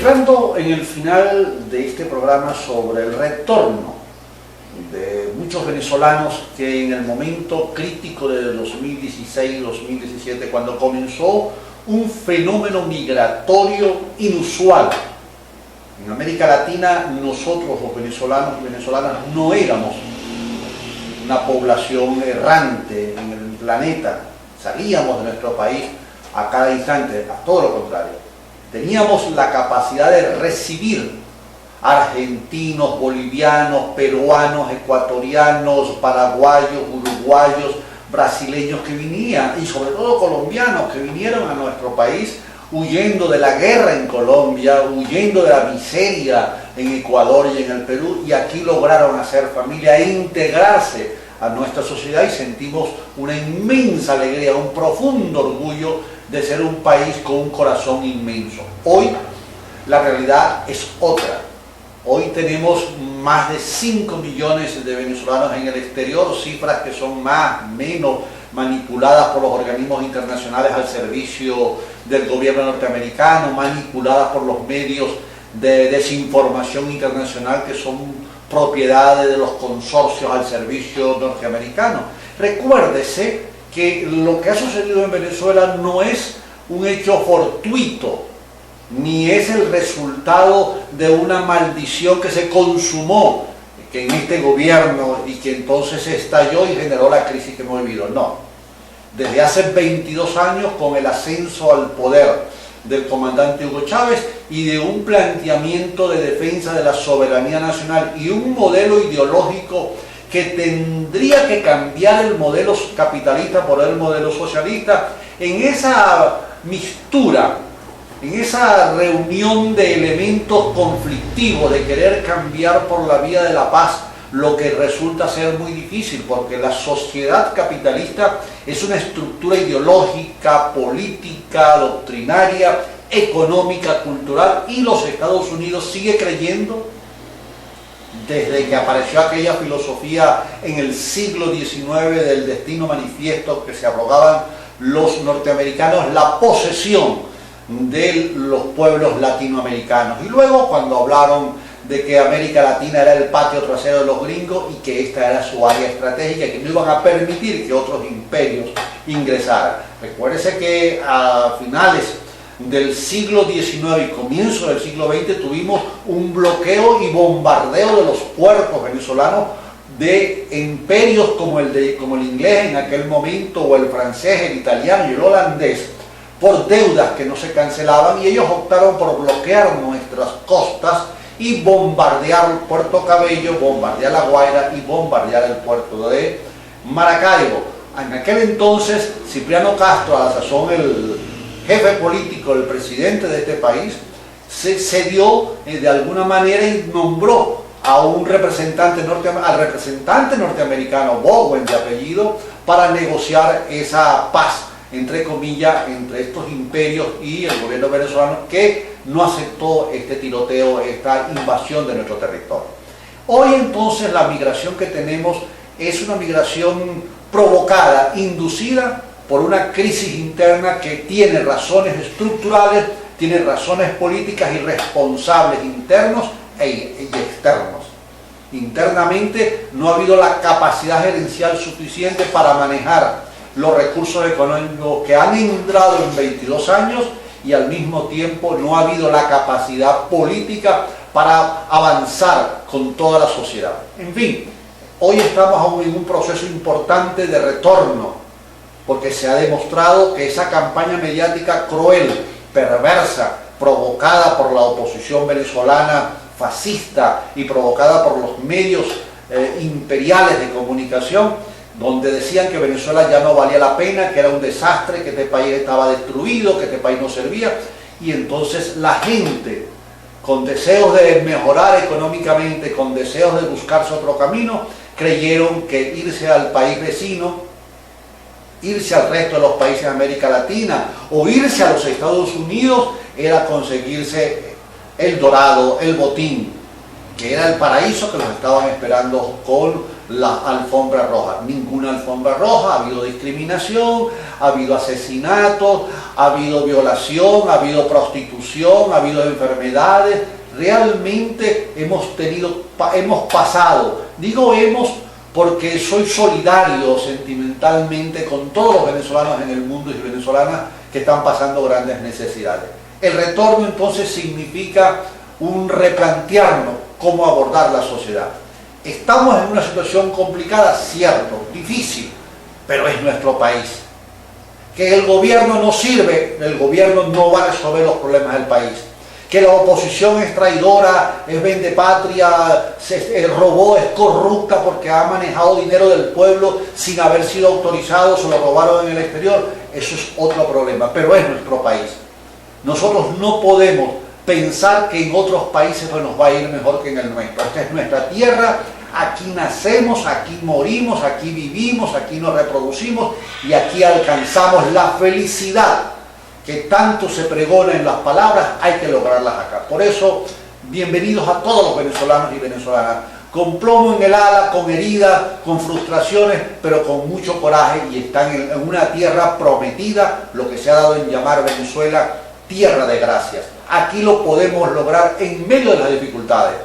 entrando en el final de este programa sobre el retorno de muchos venezolanos que en el momento crítico de 2016-2017, cuando comenzó un fenómeno migratorio inusual. En América Latina, nosotros los venezolanos y venezolanas no éramos una población errante en el planeta, salíamos de nuestro país a cada instante, a todo lo contrario. Teníamos la capacidad de recibir argentinos, bolivianos, peruanos, ecuatorianos, paraguayos, uruguayos, brasileños que vinían, y sobre todo colombianos que vinieron a nuestro país huyendo de la guerra en Colombia, huyendo de la miseria en Ecuador y en el Perú, y aquí lograron hacer familia e integrarse a nuestra sociedad, y sentimos una inmensa alegría, un profundo orgullo de ser un país con un corazón inmenso. Hoy la realidad es otra. Hoy tenemos más de 5 millones de venezolanos en el exterior, cifras que son más, menos manipuladas por los organismos internacionales al servicio del gobierno norteamericano, manipuladas por los medios de desinformación internacional que son propiedades de los consorcios al servicio norteamericano. Recuérdese que lo que ha sucedido en Venezuela no es un hecho fortuito, ni es el resultado de una maldición que se consumó que en este gobierno y que entonces estalló y generó la crisis que hemos vivido. No. Desde hace 22 años, con el ascenso al poder del comandante Hugo Chávez y de un planteamiento de defensa de la soberanía nacional y un modelo ideológico que tendría que cambiar el modelo capitalista por el modelo socialista, en esa mistura, en esa reunión de elementos conflictivos de querer cambiar por la vía de la paz, lo que resulta ser muy difícil, porque la sociedad capitalista es una estructura ideológica, política, doctrinaria, económica, cultural, y los Estados Unidos sigue creyendo, desde que apareció aquella filosofía en el siglo XIX del destino manifiesto que se arrogaban los norteamericanos, la posesión de los pueblos latinoamericanos. Y luego, cuando hablaron de que América Latina era el patio trasero de los gringos y que esta era su área estratégica, que no iban a permitir que otros imperios ingresaran. Recuérdese que a finales del siglo XIX y comienzo del siglo XX tuvimos un bloqueo y bombardeo de los puertos venezolanos de imperios como el inglés en aquel momento, o el francés, el italiano y el holandés, por deudas que no se cancelaban, y ellos optaron por bloquear nuestras costas y bombardear Puerto Cabello, bombardear La Guaira y bombardear el puerto de Maracaibo. En aquel entonces, Cipriano Castro, a la sazón el jefe político, el presidente de este país, se cedió de alguna manera y nombró a un representante al representante norteamericano, Bowen de apellido, para negociar esa paz, entre comillas, entre estos imperios y el gobierno venezolano, que no aceptó este tiroteo, esta invasión de nuestro territorio. Hoy entonces la migración que tenemos es una migración provocada, inducida por una crisis interna que tiene razones estructurales, tiene razones políticas y responsables internos y externos. Internamente no ha habido la capacidad gerencial suficiente para manejar los recursos económicos que han entrado en 22 años, y al mismo tiempo no ha habido la capacidad política para avanzar con toda la sociedad. En fin, hoy estamos aún en un proceso importante de retorno, porque se ha demostrado que esa campaña mediática cruel, perversa, provocada por la oposición venezolana fascista y provocada por los medios imperiales de comunicación, donde decían que Venezuela ya no valía la pena, que era un desastre, que este país estaba destruido, que este país no servía, y entonces la gente, con deseos de mejorar económicamente, con deseos de buscarse otro camino, creyeron que irse al país vecino, irse al resto de los países de América Latina o irse a los Estados Unidos era conseguirse el dorado, el botín, que era el paraíso que nos estaban esperando con la alfombra roja. Ninguna alfombra roja, ha habido discriminación, ha habido asesinatos, ha habido violación, ha habido prostitución, ha habido enfermedades. Realmente hemos pasado, digo hemos porque soy solidario sentimentalmente con todos los venezolanos en el mundo y venezolanas que están pasando grandes necesidades. El retorno entonces significa un replantearnos cómo abordar la sociedad. Estamos en una situación complicada, cierto, difícil, pero es nuestro país. Que el gobierno no sirve, el gobierno no va a resolver los problemas del país. Que la oposición es traidora, es vendepatria, robó, es corrupta porque ha manejado dinero del pueblo sin haber sido autorizado, se lo robaron en el exterior, eso es otro problema, pero es nuestro país. Nosotros no podemos pensar que en otros países nos va a ir mejor que en el nuestro. Esta es nuestra tierra, aquí nacemos, aquí morimos, aquí vivimos, aquí nos reproducimos y aquí alcanzamos la felicidad que tanto se pregona en las palabras, hay que lograrlas acá. Por eso, bienvenidos a todos los venezolanos y venezolanas, con plomo en el ala, con heridas, con frustraciones, pero con mucho coraje, y están en una tierra prometida, lo que se ha dado en llamar Venezuela tierra de gracias. Aquí lo podemos lograr en medio de las dificultades.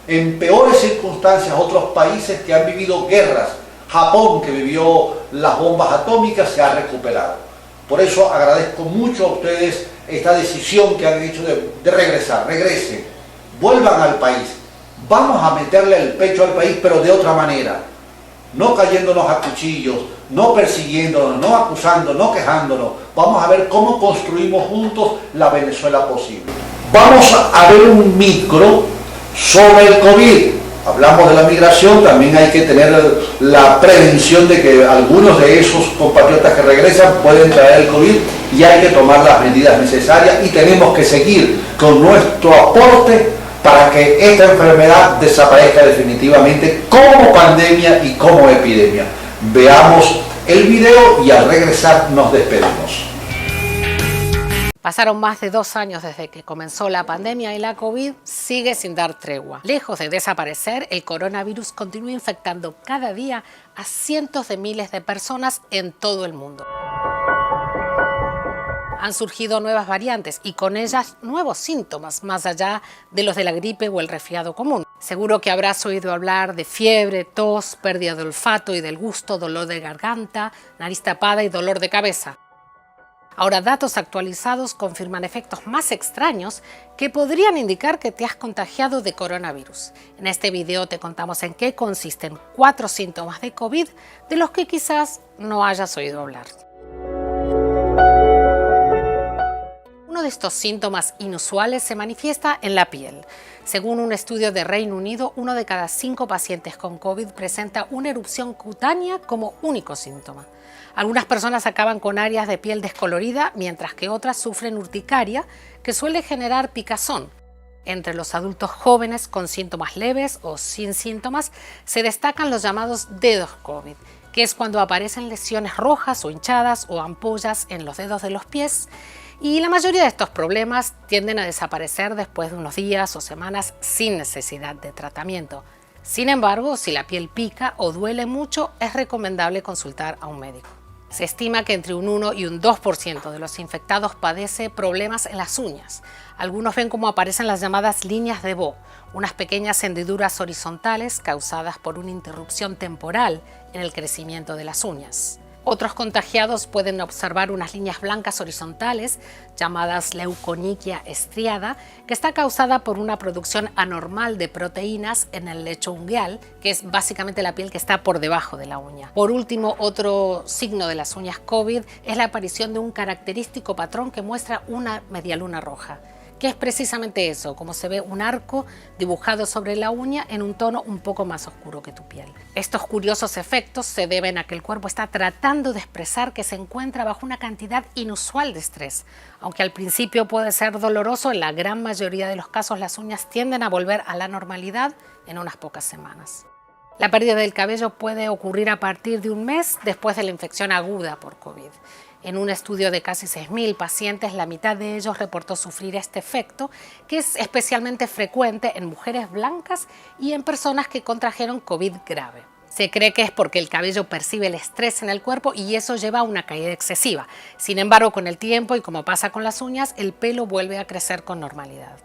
En peores circunstancias, otros países que han vivido guerras, Japón, que vivió las bombas atómicas, se ha recuperado. Por eso agradezco mucho a ustedes esta decisión que han hecho de regresar. Regresen, vuelvan al país. Vamos a meterle el pecho al país, pero de otra manera. No cayéndonos a cuchillos, no persiguiéndonos, no acusándonos, no quejándonos. Vamos a ver cómo construimos juntos la Venezuela posible. Vamos a ver un micro sobre el COVID. Hablamos de la migración, también hay que tener la prevención de que algunos de esos compatriotas que regresan pueden traer el COVID y hay que tomar las medidas necesarias y tenemos que seguir con nuestro aporte para que esta enfermedad desaparezca definitivamente como pandemia y como epidemia. Veamos el video y al regresar nos despedimos. Pasaron más de 2 años desde que comenzó la pandemia y la COVID sigue sin dar tregua. Lejos de desaparecer, el coronavirus continúa infectando cada día a cientos de miles de personas en todo el mundo. Han surgido nuevas variantes y con ellas nuevos síntomas, más allá de los de la gripe o el resfriado común. Seguro que habrás oído hablar de fiebre, tos, pérdida de olfato y del gusto, dolor de garganta, nariz tapada y dolor de cabeza. Ahora, datos actualizados confirman efectos más extraños que podrían indicar que te has contagiado de coronavirus. En este video te contamos en qué consisten 4 síntomas de COVID de los que quizás no hayas oído hablar. Uno de estos síntomas inusuales se manifiesta en la piel. Según un estudio de Reino Unido, 1 de cada 5 pacientes con COVID presenta una erupción cutánea como único síntoma. Algunas personas acaban con áreas de piel descolorida, mientras que otras sufren urticaria, que suele generar picazón. Entre los adultos jóvenes con síntomas leves o sin síntomas, se destacan los llamados dedos COVID, que es cuando aparecen lesiones rojas o hinchadas o ampollas en los dedos de los pies, y la mayoría de estos problemas tienden a desaparecer después de unos días o semanas sin necesidad de tratamiento. Sin embargo, si la piel pica o duele mucho, es recomendable consultar a un médico. Se estima que entre un 1 y un 2% de los infectados padece problemas en las uñas. Algunos ven cómo aparecen las llamadas líneas de Bo, unas pequeñas hendiduras horizontales causadas por una interrupción temporal en el crecimiento de las uñas. Otros contagiados pueden observar unas líneas blancas horizontales llamadas leuconychia estriada, que está causada por una producción anormal de proteínas en el lecho ungueal, que es básicamente la piel que está por debajo de la uña. Por último, otro signo de las uñas COVID es la aparición de un característico patrón que muestra una medialuna roja, que es precisamente eso, como se ve un arco dibujado sobre la uña en un tono un poco más oscuro que tu piel. Estos curiosos efectos se deben a que el cuerpo está tratando de expresar que se encuentra bajo una cantidad inusual de estrés. Aunque al principio puede ser doloroso, en la gran mayoría de los casos las uñas tienden a volver a la normalidad en unas pocas semanas. La pérdida del cabello puede ocurrir a partir de un mes después de la infección aguda por COVID. En un estudio de casi 6.000 pacientes, la mitad de ellos reportó sufrir este efecto, que es especialmente frecuente en mujeres blancas y en personas que contrajeron COVID grave. Se cree que es porque el cabello percibe el estrés en el cuerpo y eso lleva a una caída excesiva. Sin embargo, con el tiempo y como pasa con las uñas, el pelo vuelve a crecer con normalidad.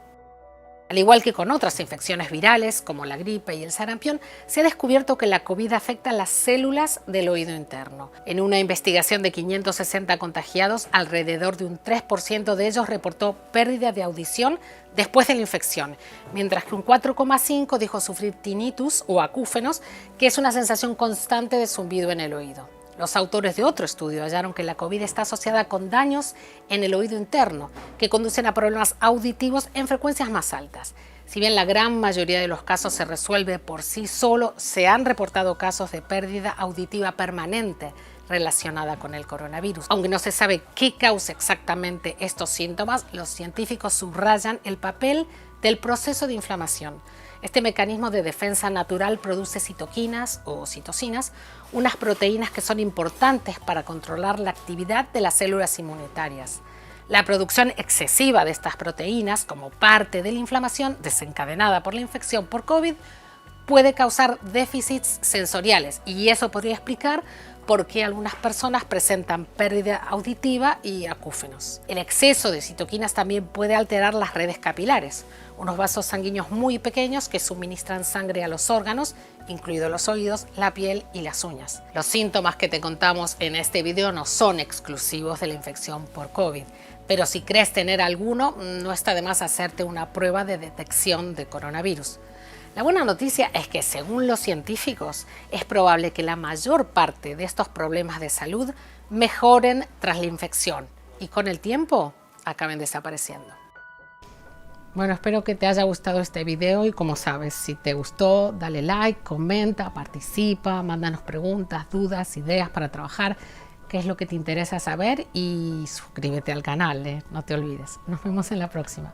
Al igual que con otras infecciones virales, como la gripe y el sarampión, se ha descubierto que la COVID afecta las células del oído interno. En una investigación de 560 contagiados, alrededor de un 3% de ellos reportó pérdida de audición después de la infección, mientras que un 4,5% dijo sufrir tinnitus o acúfenos, que es una sensación constante de zumbido en el oído. Los autores de otro estudio hallaron que la COVID está asociada con daños en el oído interno, que conducen a problemas auditivos en frecuencias más altas. Si bien la gran mayoría de los casos se resuelve por sí solo, se han reportado casos de pérdida auditiva permanente relacionada con el coronavirus. Aunque no se sabe qué causa exactamente estos síntomas, los científicos subrayan el papel del proceso de inflamación. Este mecanismo de defensa natural produce citoquinas o citocinas, unas proteínas que son importantes para controlar la actividad de las células inmunitarias. La producción excesiva de estas proteínas, como parte de la inflamación desencadenada por la infección por COVID, puede causar déficits sensoriales y eso podría explicar por qué algunas personas presentan pérdida auditiva y acúfenos. El exceso de citoquinas también puede alterar las redes capilares, unos vasos sanguíneos muy pequeños que suministran sangre a los órganos, incluidos los oídos, la piel y las uñas. Los síntomas que te contamos en este video no son exclusivos de la infección por COVID, pero si crees tener alguno, no está de más hacerte una prueba de detección de coronavirus. La buena noticia es que, según los científicos, es probable que la mayor parte de estos problemas de salud mejoren tras la infección y con el tiempo acaben desapareciendo. Bueno, espero que te haya gustado este video y como sabes, si te gustó, dale like, comenta, participa, mándanos preguntas, dudas, ideas para trabajar, qué es lo que te interesa saber y suscríbete al canal, no te olvides. Nos vemos en la próxima.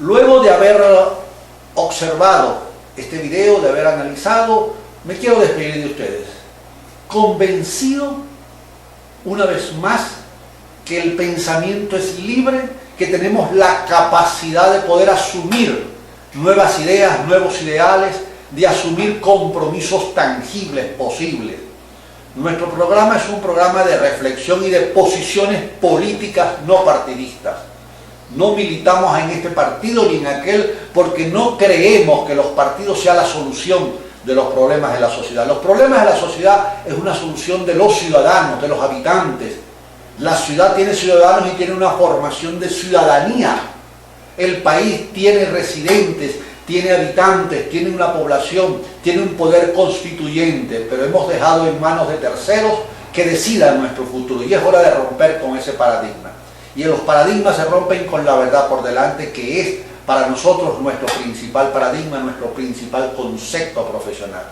Luego de haber observado este video, de haber analizado, me quiero despedir de ustedes, convencido una vez más que el pensamiento es libre, que tenemos la capacidad de poder asumir nuevas ideas, nuevos ideales, de asumir compromisos tangibles, posibles. Nuestro programa es un programa de reflexión y de posiciones políticas no partidistas. No militamos en este partido ni en aquel porque no creemos que los partidos sean la solución de los problemas de la sociedad. Los problemas de la sociedad es una solución de los ciudadanos, de los habitantes. La ciudad tiene ciudadanos y tiene una formación de ciudadanía. El país tiene residentes, tiene habitantes, tiene una población, tiene un poder constituyente, pero hemos dejado en manos de terceros que decidan nuestro futuro y es hora de romper con ese paradigma. Y los paradigmas se rompen con la verdad por delante, que es para nosotros nuestro principal paradigma, nuestro principal concepto profesional.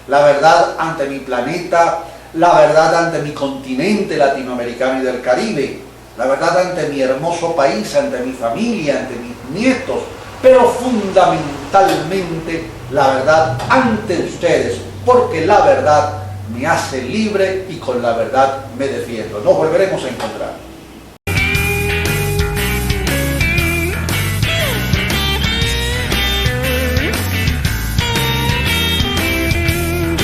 La verdad ante mi planeta, la verdad ante mi continente latinoamericano y del Caribe, la verdad ante mi hermoso país, ante mi familia, ante mis nietos, pero fundamentalmente la verdad ante ustedes, porque la verdad me hace libre y con la verdad me defiendo. Nos volveremos a encontrar.